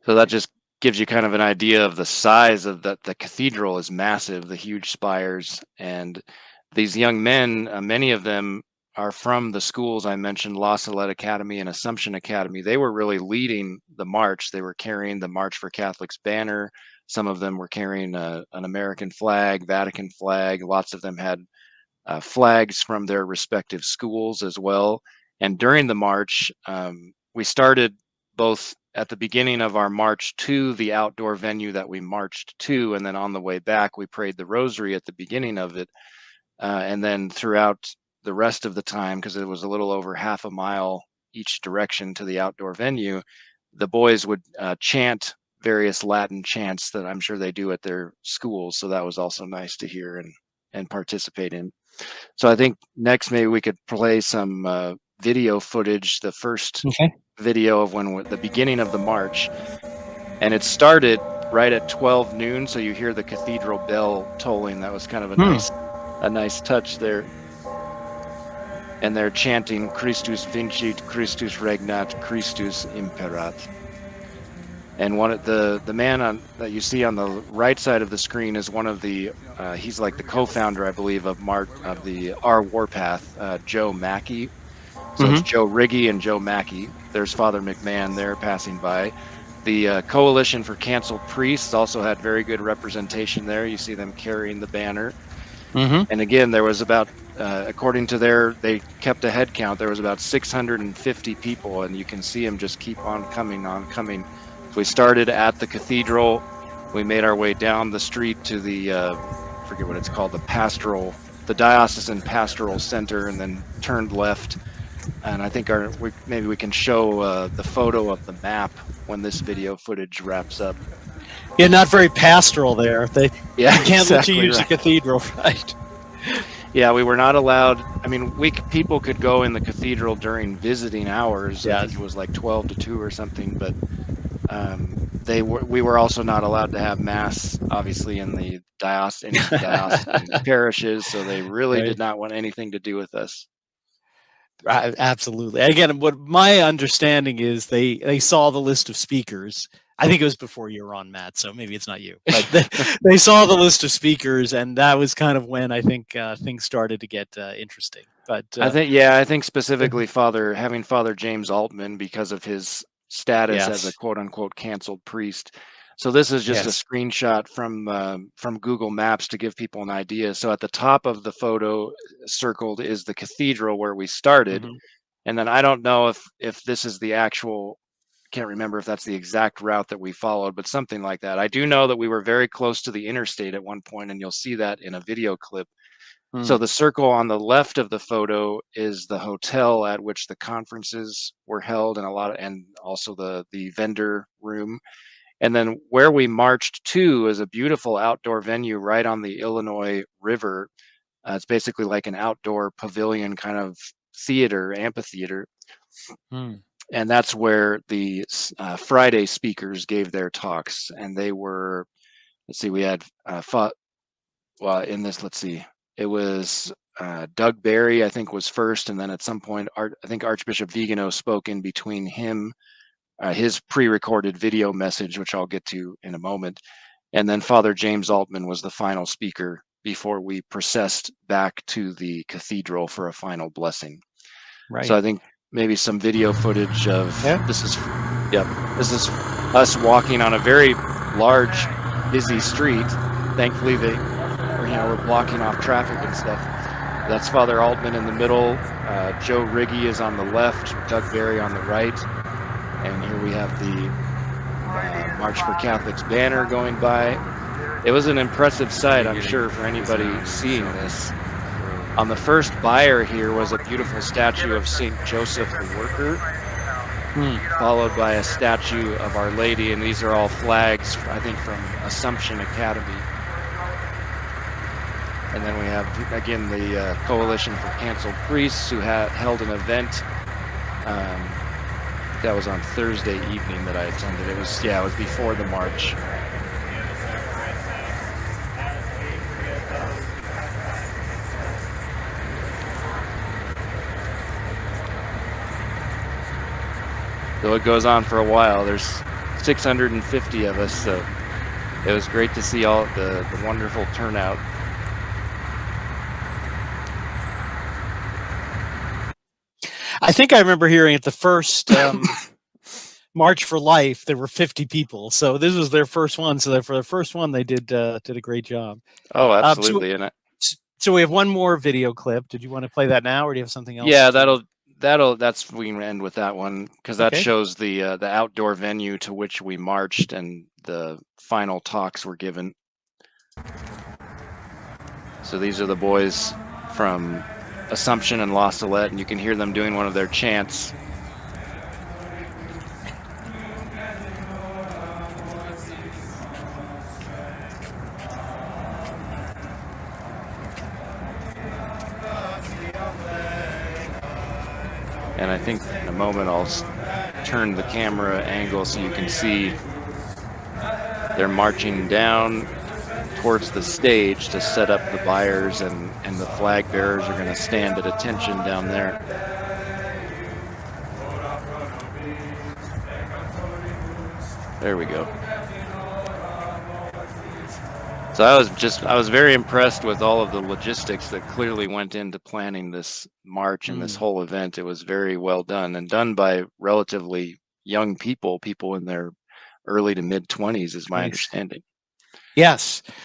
So that just gives you kind of an idea of the size of the cathedral is massive, the huge spires, and these young men, many of them are from the schools I mentioned, La Salette Academy and Assumption Academy. They were really leading the march. They were carrying the March for Catholics banner. Some of them were carrying an American flag, Vatican flag. Lots of them had flags from their respective schools as well. And during the march, we started both at the beginning of our march to the outdoor venue that we marched to, and then on the way back, we prayed the rosary at the beginning of it. And then throughout the rest of the time, because it was a little over half a mile each direction to the outdoor venue, the boys would chant various Latin chants that I'm sure they do at their schools. So that was also nice to hear and participate in. So I think next maybe we could play some video footage, the first video of the beginning of the march. And it started right at 12 noon, so you hear the cathedral bell tolling. That was kind of a nice touch there. And they're chanting Christus vincit, Christus regnat, Christus imperat. And the man that you see on the right side of the screen is one of the he's like the co-founder, I believe, of the Our Warpath, Joe Mackey. So it's Joe Riggy and Joe Mackey. There's Father McMahon there passing by. The Coalition for Canceled Priests also had very good representation there. You see them carrying the banner. And again, there was about, according to they kept a head count, there was about 650 people, and you can see them just keep on coming. We started at the cathedral. We made our way down the street to the, forget what it's called, the Diocesan Pastoral Center, and then turned left. And I think maybe we can show the photo of the map when this video footage wraps up. Yeah, not very pastoral there. They can't let you use the cathedral, right? Yeah, we were not allowed. I mean, people could go in the cathedral during visiting hours. I think it was like 12 to 2 or something, but we were also not allowed to have mass, obviously, in the diocesan parishes, so they really did not want anything to do with us. Right, absolutely. Again, what my understanding is, they saw the list of speakers. I think it was before you were on, Matt, so maybe it's not you. But they saw the list of speakers, and that was kind of when I think things started to get interesting. But I think specifically having Father James Altman, because of his status as a quote unquote canceled priest. So this is just a screenshot from Google Maps to give people an idea. So at the top of the photo circled is the cathedral where we started. And then I don't know if this is the actual, can't remember if that's the exact route that we followed, but something like that. I do know that we were very close to the interstate at one point, and you'll see that in a video clip. So the circle on the left of the photo is the hotel at which the conferences were held, and also the vendor room. And then where we marched to is a beautiful outdoor venue right on the Illinois River. It's basically like an outdoor pavilion kind of amphitheater. And that's where the Friday speakers gave their talks. And they were, we had it was Doug Barry, I think, was first. And then at some point, I think Archbishop Vigano spoke in between his pre-recorded video message, which I'll get to in a moment. And then Father James Altman was the final speaker before we processed back to the cathedral for a final blessing. Right. So I think maybe some video footage of this is us walking on a very large, busy street. Thankfully, we're blocking off traffic and stuff. That's Father Altman in the middle. Joe Riggy is on the left. Doug Barry on the right. And here we have the March for Catholics banner going by. It was an impressive sight, I'm sure, for anybody seeing this. On the first bier here was a beautiful statue of St. Joseph the Worker, followed by a statue of Our Lady, and these are all flags, I think, from Assumption Academy. And then we have, again, the Coalition for Canceled Priests, who held an event that was on Thursday evening that I attended. It was before the march. So it goes on for a while. There's 650 of us. So it was great to see all the wonderful turnout. I think I remember hearing at the first March for Life, there were 50 people. So this was their first one. So for the first one, they did a great job. Oh, So, absolutely. And so we have one more video clip. Did you want to play that now, or do you have something else? yeah, that's we can end with that one because that Okay. shows the outdoor venue to which we marched and the final talks were given. So these are the boys from Assumption and La Salette, and you can hear them doing one of their chants. And I think in a moment I'll turn the camera angle so you can see they're marching down towards the stage to set up the buyers, and the flag bearers are going to stand at attention down there. There we go. So I was very impressed with all of the logistics that clearly went into planning this march and this whole event. It was very well done, and done by relatively young people in their early to mid 20s is my understanding. Yes.